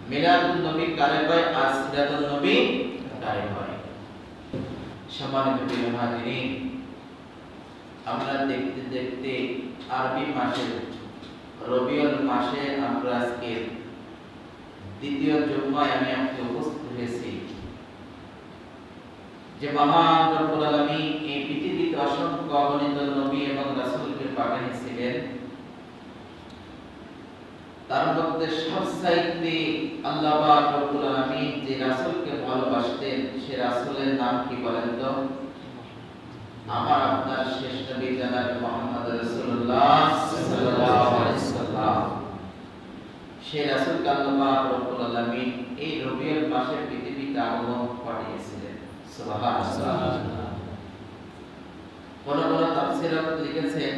মিলাদুন নবী কারে হয় আর সিরাতুন নবী কারে হয়? সম্মানিত প্রিয় হাজিরিন, আমরা দেখতে দেখতে আরবি মাসের রবিউল মাসে আমরা আজকে দ্বিতীয় জুম্মায় আমি আপনি উপস্থিত হয়েছি। যে মহান রব্বুল আলামিন এই পৃথিবীতে অসংখ্য অগণিত নবী এবং রাসূলকে পাঠিয়েছিলেন। তার মধ্যে সবচাইতে আল্লাহ পাক রব্বুল আলামিন যে রাসূলকে ভালোবাসতেন সে রাসূলের নাম কি বলেন তো? আমার আপনার শেষ নবী জনাব মুহাম্মদ রাসূলুল্লাহ সাল্লাল্লাহু আলাইহি ওয়াসাল্লাম। সেই রাসূলকে আল্লাহ পাক রব্বুল আলামিন এই রবিউল মাসে পৃথিবীতে আগমন পাঠিয়েছিলেন। সুবহানাল্লাহ। কোন তাফসীরে লিখেছেন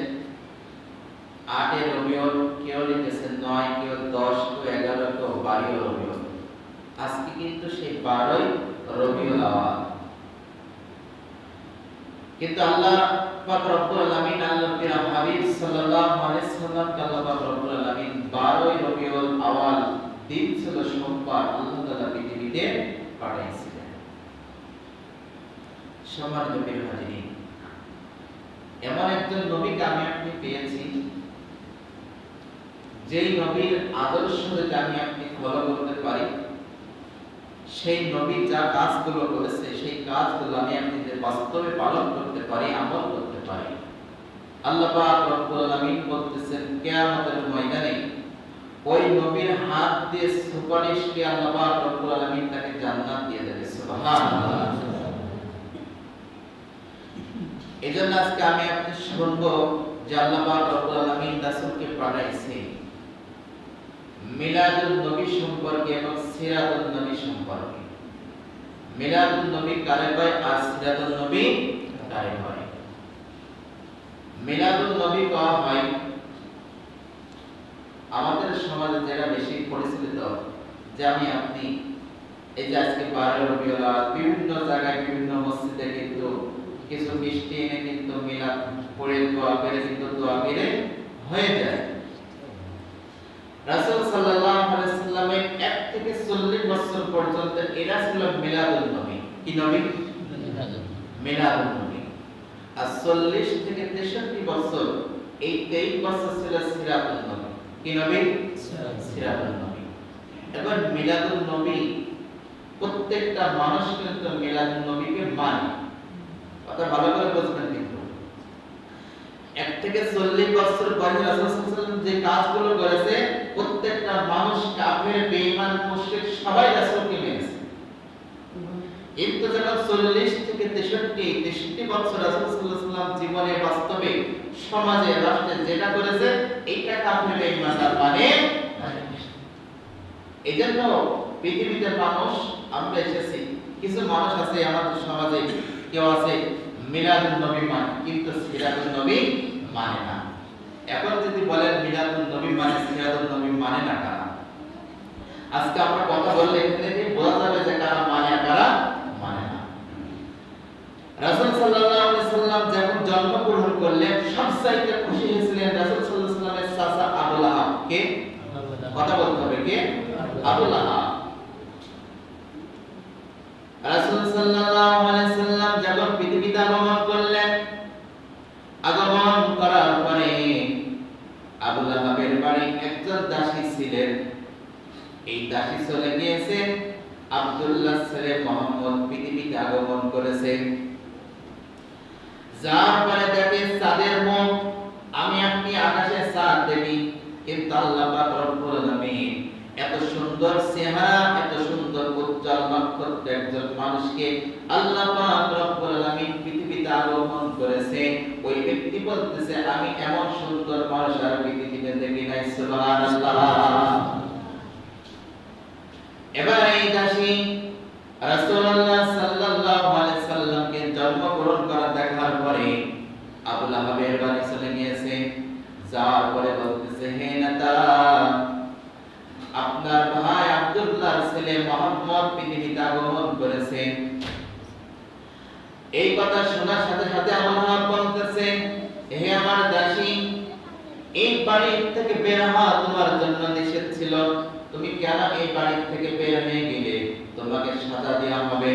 8 রবিউল, কেউ লিখেছেন 9, কেউ 10, কেউ 11, কেউ 12 রবিউল। আজকে কিন্তু সেই 12ই রবিউল আওয়াল। কিন্তু আল্লাহ পাক রব্বুল আলামিন আল্লাহর হাবিব সাল্লাল্লাহু আলাইহি ওয়াসাল্লামকে আল্লাহ পাক রব্বুল আলামিন 12ই রবিউল আওয়াল দিন ছিল সোমবার আল্লাহ তাআলা পৃথিবীতে পাঠিয়েছিলেন। সম্মানিত প্রিয় হাজিরিন, এমন একজন নবীকে আমি আপনি পেয়েছি যেই নবীর আদর্শ যদি আমি আপনি ফলো করতে পারি, সেই নবী যা কাজগুলো করেছে সেই কাজগুলো আমি আপনি যে বাস্তবে পালন করতে পারি, আমল করতে পারি, আল্লাহ পাক রব্বুল আলামিন বলতেছেন কিয়ামতের ময়দানে ওই নবীর হাত দিয়ে সুপারিশ করে আল্লাহ পাক রব্বুল আলামিন তাকে জান্নাত দিয়ে দেবে। সুবহানাল্লাহ। এজন্য আজকে আমি আপনি শুনবো যে আল্লাহ পাক রব্বুল আলামিন রাসূলকে পাঠাইছে মিলাদুন নবী সম্পর্কে এবং সিরাতুন নবী সম্পর্কে। মিলাদুন নবী কারে হয় আর সিরাতুন নবী কারে হয়? মিলাদুন নবী কওয়া হয় আমাদের সমাজে যেটা বেশি পরিচিত, যে আমি আপনি এই যে আজকে 12 রবিউল আওয়াল বিভিন্ন জায়গায় বিভিন্ন মসজিদে কিন্তু কিছু মিষ্টি এনে কিন্তু মিলাদ পড়ে দোয়া করে কিন্তু দোয়া করে হয়ে যায়। রাসূল সাল্লাল্লাহু আলাইহি ওয়াসাল্লামের 1 থেকে 40 বছর পর্যন্ত এটা ছিল মিলাদুন নবী। কি নবী? মিলাদুন নবী। আর 40 থেকে 63 বছর এই 23 বছর ছিল সিরাতুন নবী। কি নবী? সিরাতুন নবী। এবার মিলাদুন নবী প্রত্যেকটা মানুষ কিন্তু মিলাদুন নবীকে মানে। কথা ভালো করে বুঝবেন। কিন্তু 1 থেকে 40 বছর বয়সে রাসূল সাল্লাল্লাহু আলাইহি ওয়াসাল্লাম যে কাজগুলো করেছে প্রত্যেকটা মানুষ কাফের, বেঈমান, মুশরিক সবাই রাসূলকে মেনেছে। কিন্তু যখন 40 থেকে 63 বছর রাসূল সাল্লাল্লাহু আলাইহি ওয়াসাল্লাম জীবনে বাস্তবে সমাজে রাষ্ট্রে যেটা করেছে এইটা কাফের, বেঈমান মানে। এইজন্য পৃথিবীতে মানুষ আমরা এসেছি, কিছু মানুষ আছে আমাদের সমাজে, কেউ আছে মিলাদুন নবী মানে কিন্তু সিরাতুন নবী মানে না। এখন যদি বলেন মিলাদুন নবী মানে সিরাতুন নবী মানে না কারা, আজকে আমরা কথা বললে এখানে বোঝা যাবে যে কারা মানে আর কারা মানে না। রাসূল সাল্লাল্লাহু আলাইহি ওয়াসাল্লাম যখন জন্মগ্রহণ করলেন সবচাইতে খুশি হয়েছিলেন রাসূল সাল্লাল্লাহু আলাইহি ওয়াসাল্লামের চাচা আবু লাহাব। কে? কথা বলতে হবে, কে? আবু লাহাব। রাসূল সাল্লাল্লাহু আলাইহি ওয়াসাল্লাম যখন পৃথিবীতে আগমন করলেন, আগমন করার পরে আবু লাহাবের বাড়ি একজন দাসী ছিলেন। এই দাসী চলে গিয়েছে, আব্দুল্লাহ ছেলে মুহাম্মদ পৃথিবীতে আগমন করেছে। যার পরে দেখে চাঁদের মুখ, আমি আপনি আকাশে চাঁদ দেখি, কিন্তু আল্লাহ পাক রব্বুল আলামিন এত সুন্দর চেহারা, এত সুন্দর উজ্জ্বল নক্ষত্র একজন মানুষকে আল্লাহ পাক রব্বুল আলামিন পৃথিবীতে আগমন করেছে। ওই ব্যক্তি বলতেছে আমি এমন সুন্দর মানুষ আর পৃথিবীতে দেখি নাই। সুবহানাল্লাহ। এবার এই দাসী রাসূলুল্লাহ সাল্লাল্লাহু আলাইহি সাল্লামকে জন্মগ্রহণ করা দেখার পরে আবু লাহাবের বাড়ি চলে গিয়েছে। যাওয়ার পরে বলতেছে হে নেতা, আপনার ভাই আব্দুল্লাহর ছেলে মুহাম্মদ পৃথিবীতে আগমন করেছে। এই কথা শোনার সাথে সাথে আবু লাহাব বলতেছে হে আমার দাসী, এই বাড়ি থেকে বের হওয়া তোমার জন্য নিষেধ ছিল, তুমি কেন এই বাড়ি থেকে বের হয়ে গেলে? তোমাকে সাজা দেওয়া হবে।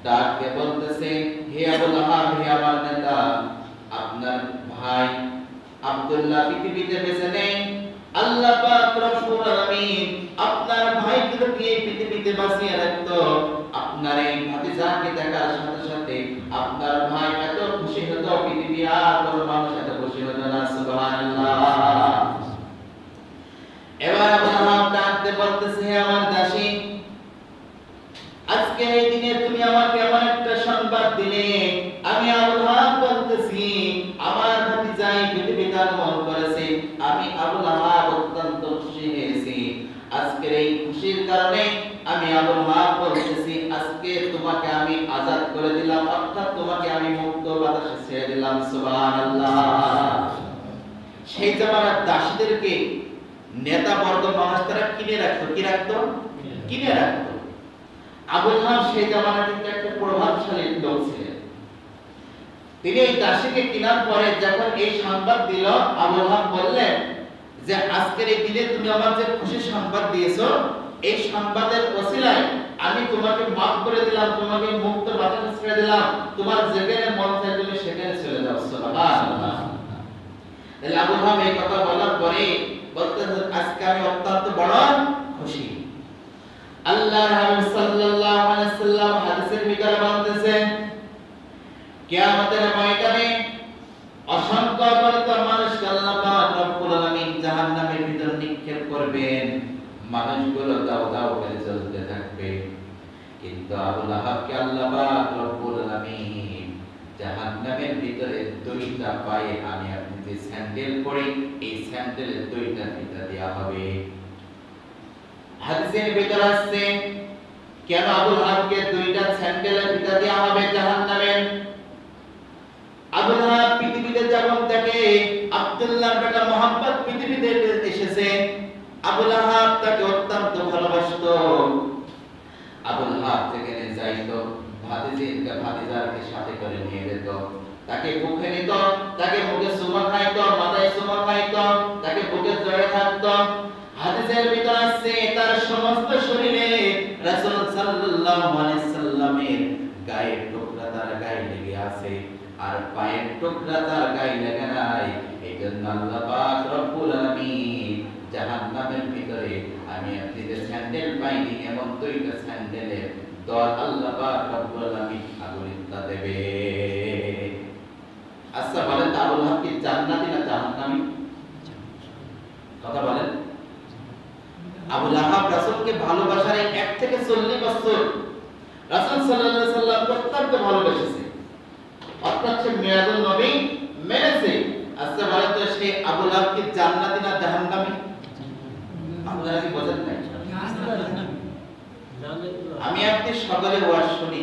ডাককে বলতেছে, হে আবু লাহাব, হে আমার নেতা, আপনার ভাই আব্দুল্লাহ পৃথিবীতে বেঁচে নেই। আল্লাহ পাক রব্বুল আলামিন আপনার ভাইকে দিয়ে পৃথিবীতে বাঁচিয়ে রাখতো। আপনার এই ভাতিজাকে দেখার সাথে সাথে আপনার ভাই এত খুশি হতো, পৃথিবী আর কোনো মানুষ এত খুশি হতো না। সুবহানাল্লাহ। এবার আবু লাহাব ডাকতে বলতেছে, হে আমার দাসী, আজকে এই দিনে তুমি আমাকে এমন একটা সংবাদ দিলে, আমি আবু লাহাব বলতেছি আমার ভাতিজাই পৃথিবীতে আগমন করেছে। আমি আবু লাহাব অত্যন্ত খুশি হয়েছি। আজকের এই খুশির কারণে আমি আবু লাহাব বলতেছি, আজকে তোমাকে আমি আজাদ করে দিলাম, অর্থাৎ তোমাকে আমি মুক্ত বাতাসে ছেড়ে দিলাম। সুবহানাল্লাহ। সেই জামানার দাসীদেরকে নেতা বর্গ মানুষ তারা কিনে রাখতো। কি রাখতো? কিনে রাখতো। আবু লাহাব সেই জামানার কিন্তু একটা প্রভাবশালী লোক ছিলেন। তিনি এই দাসীকে কেনার পরে যখন এই সংবাদ দিল, আবু লাহাব বললেন যে আজকের এই দিনে তুমি আমার যে খুশি সংবাদ দিয়েছো, এই সংবাদের ওসিলায় আমি তোমাকে মাফ করে দিলাম, তোমাকে মুক্ত বাতাসে ছেড়ে দিলাম, তোমার যেখানে মন চায় তুমি সেখানে চলে যাও। সুবহানাল্লাহ। তাহলে আবু লাহাব এই কথা বলার পরে বলতেছে, আজকে আমি অত্যন্ত বড় খুশি। আল্লাহর হাবিব সাল্লাল্লাহু আলাইহি ওয়াসাল্লাম হাদিসের ভিতরে বলতেছেন, কিয়ামতের ময়দানে অসংখ্য অগণিত মানুষকে আল্লাহ পাক রব্বুল আলামিন জাহান্নামের ভিতর নিক্ষেপ করবেন। মানুষগুলো দাও দাও করে জ্বলতে থাকবে, কিন্তু আবু লাহাবকে আল্লাহ পাক রব্বুল আলামিন জাহান্নামের ভিতরে দুইটা পায়ে আমি আপনি যে স্যান্ডেল পরে, এই স্যান্ডেলের দুইটা ফিতা দেওয়া হবে। হাদিসের ভিতর আছে কেন আবু লাহাবকে দুইটা স্যান্ডেলের ফিতা দেওয়া হবে জাহান্নামের? আবু লাহাব পৃথিবীতে যখন থেকে আব্দুল্লাহর বেটা মুহাম্মদ পৃথিবীতে এসেছে, আবু লাহাব তাকে অত্যন্ত ভালোবাসতো। আবু লাহাব যেখানে যাইতো ভাতিজাকে সাথে করে নিয়ে যেত, তাকে বুকে নিত, তাকে বুকে চুমা খাইতো, মাথায় চুমা খাইতো, তাকে বুকে জড়িয়ে থাকতো। হাদিসের ভিতর আছে তার সমস্ত শরীরে রাসূল সাল্লাল্লাহু আলাইহি সাল্লামের গায়ের টুকরা তার গায়ে লেগে আছে, আর পায়ের টুকরা তার গায়ে লেগে নাই। এইজন্য আল্লাহ পাক রব্বুল আলামিন জাহান্নামের ভিতরে আমি আপনি যে স্যান্ডেল পাইনি এমন দুইটা স্যান্ডেলের দল আল্লাহ পাক রব্বুল আলামিন আগুনিতা দেবে। আচ্ছা বলেন, আবু লাহাব কি জান্নাতি না জাহান্নামী? কথা বলেন। আবু লাহাব রাসূলকে ভালোবাসার 1 থেকে 40 বছর রাসূল সাল্লাল্লাহু আলাইহি সাল্লাম অত্যন্ত ভালোবেসেছে, অর্থাৎ সে মিলাদুন নবী মেনেছে। আচ্ছা বলেন তো, সে আবু লাহাব কি জান্নাতি না জাহান্নামী? আপনারা কি বোঝেন না? আমি আপনি সকলে ওয়াজ শুনি,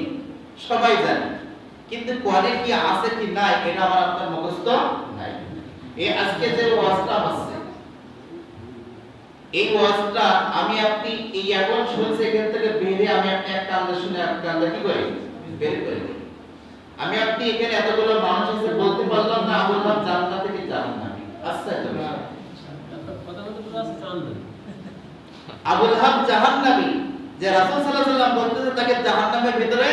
সবাই জানি, কিন্তু কোরআনে কি আছে কি নাই এটা আমার আপনার মুখস্থ নাই। এই আজকে যে ওয়াজটা আছে, এই ওয়াজটা আমি আপনি এই এখন শুনছি, এখান থেকে বেরিয়ে আমি আপনি একটা আলাদা শুনে একটা আলাদা কি করি বের করে দিই। আমি আপনি এখানে এতগুলো মানুষ এসে বলতে পারলাম না আবু লাহাব জান্নাতে কি জাহান্নামে। আচ্ছা তো আবু লাহাব জাহান্নামী, যে রাসূল সাল্লাল্লাহু আলাইহি ওয়াসাল্লাম বলতেছে তাকে জাহান্নামের ভিতরে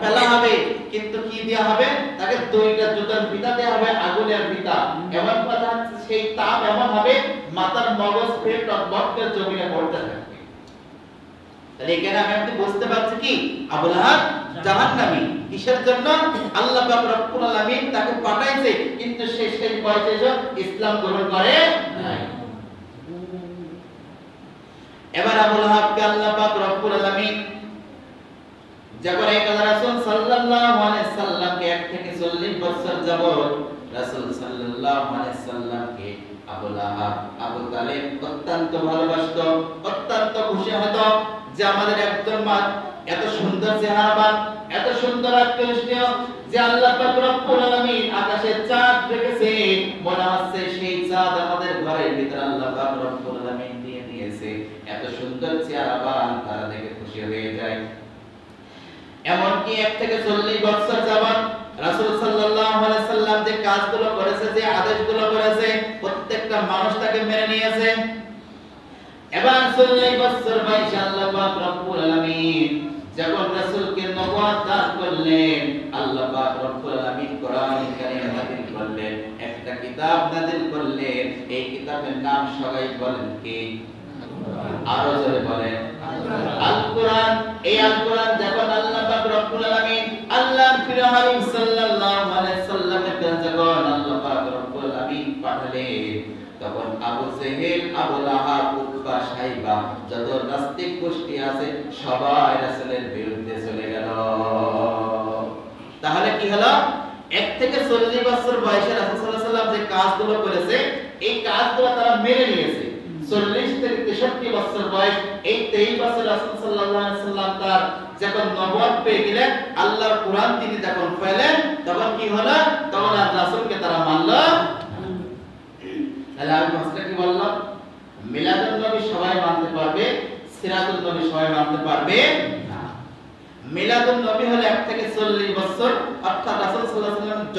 ফেলা হবে, কিন্তু কি দেয়া হবে? তাকে দুইটা জুতার ফিতা দেয়া হবে, আগুনের ফিতা। এমন কথা, সেই তাপ এমন হবে মাথার মগজ ফেটে টকবক করে জমিনে পড়তে থাকবে। তাহলে এখানে আমি আপনি বুঝতে পারছি কি আবু লাহাব জাহান্নামী। কিসের জন্য? আল্লাহ পাক রব্বুল আলামিন তাকে পাঠাইছে, কিন্তু সে সেই বয়সে ইসলাম গ্রহণ করে নাই। এবার আবু লাহাবকে আল্লাহ পাক রব্বুল আলামিন যখন এই কথা রাসূল সাল্লাল্লাহু আলাইহি সাল্লামকে 1 থেকে 40 বছর যাবত রাসূল সাল্লাল্লাহু আলাইহি সাল্লামকে আবু লাহাব আবু তালিব অত্যন্ত ভালোবাসতো, অত্যন্ত খুশি হতো যে আমাদের একজন মা এত সুন্দর চেহারাবান, এত সুন্দর আকৃষ্টীয়, যে আল্লাহ পাক রব্বুল আলামিন আকাশের চাঁদ রেখেছে, মনে হচ্ছে সেই চাঁদ আমাদের ঘরের ভিতরে আল্লাহ পাক রব্বুল আলামিন দিয়ে দিয়েছে। এত সুন্দর চেহারাবান, তারা দেখে খুশি হয়ে যায়। এমনকি 1 থেকে 40 বছর যাবত রাসূল সাল্লাল্লাহু আলাইহি সাল্লাম যে কাজগুলো করেছে, যে আদেশগুলো করেছে, প্রত্যেকটা মানুষ তাকে মেনে নিয়েছে। এবার 40 বছর বয়সে আল্লাহ পাক রব্বুল আলামিন যখন রাসূলকে নবুয়ত দান করলেন, আল্লাহ পাক রব্বুল আলামিন কোরআন কারীম নাযিল করলেন, একটা কিতাব নাযিল করলেন। এই কিতাবের নাম সবাই বলেন কি? আরো জোরে বলেন আল কোরআন। এই আল কোরআন যখন আল্লাহ পাক রব্বুল আলামিন আল্লাহর প্রিয় হাবিব সাল্লাল্লাহু আলাইহি সাল্লামের কাছে যখন আল্লাহ পাক রব্বুল আলামিন পাঠালেন, তখন আবু জেহেল, আবু লাহাব, উতবা, সাইবা যত নাস্তিক গোষ্ঠী আছে সবাই রাসূলের বিরুদ্ধে চলে গেল। তাহলে কি হলো? 1 থেকে 40 বছর বয়সে রাসূল সাল্লাল্লাহু আলাইহি সাল্লাম যে কাজগুলো করেছে, এই কাজগুলো তারা মেনে নিয়েছে। 40 থেকে 63 বছর বয়স, এই 23 বছর রাসূল সাল্লাল্লাহু আলাইহি সাল্লাম তার যখন নবুয়ত পেয়ে গেলেন, আল্লাহর কোরআন তিনি যখন পেলেন, তখন কি হলো? তখন আর রাসূলকে তারা মানল। তাহলে আমি মাসটা কি বললাম? মিলাদুন নবী সবাই মানতে পারবে, সিরাতুন নবী সবাই মানতে পারবে না। মিলাদুন নবী হলো 1 থেকে 40 বছর, অর্থাৎ রাসূল সাল্লাল্লাহু আলাইহি সাল্লামের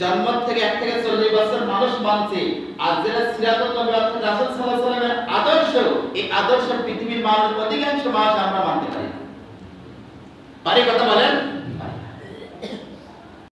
জন্ম থেকে 1 থেকে 40 বছর মানুষ মানছে। আর যেটা সিরাতুন নবী অর্থাৎ রাসূল সাল্লাল্লাহু আলাইহি সাল্লামের আদর্শ, এই আদর্শ পৃথিবীর মানুষ অধিকাংশ মানুষ আমরা মানতে পারি না। পারি কথা বলেন?